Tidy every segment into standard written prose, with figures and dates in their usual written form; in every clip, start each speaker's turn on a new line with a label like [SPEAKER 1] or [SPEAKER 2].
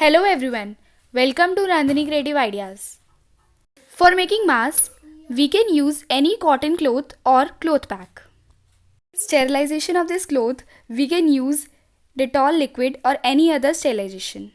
[SPEAKER 1] Hello everyone, welcome to Nandini Creative Ideas. For making masks, we can use any cotton cloth or cloth pack. Sterilization of this cloth, we can use Dettol liquid or any other sterilization.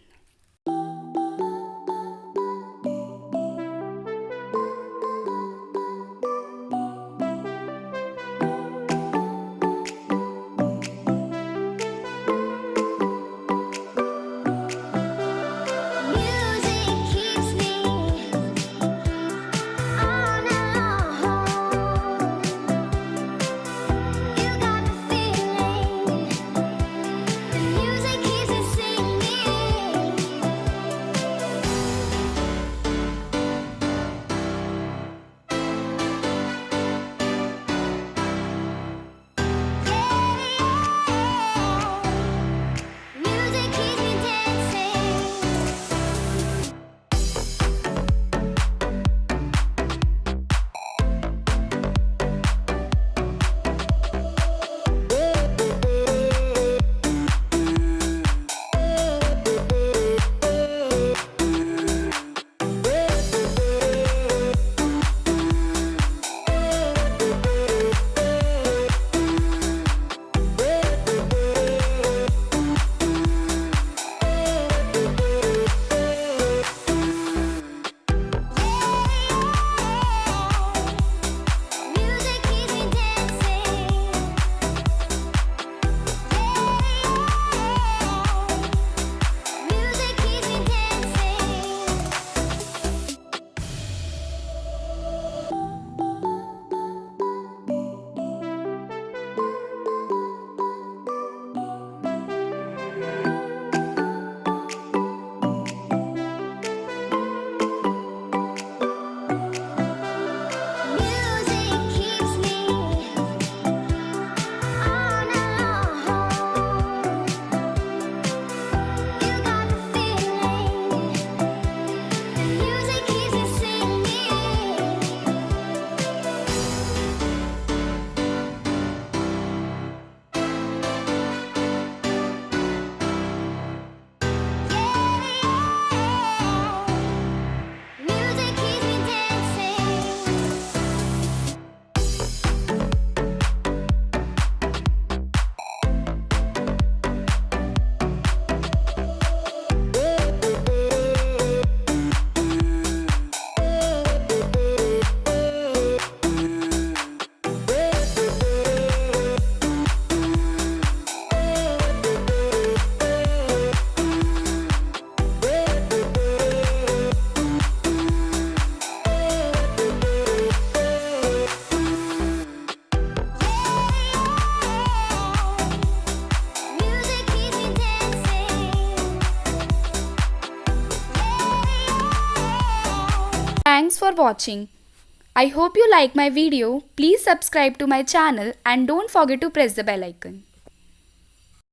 [SPEAKER 1] Thanks for watching. I hope you like my video. Please subscribe to my channel and don't forget to press the bell icon.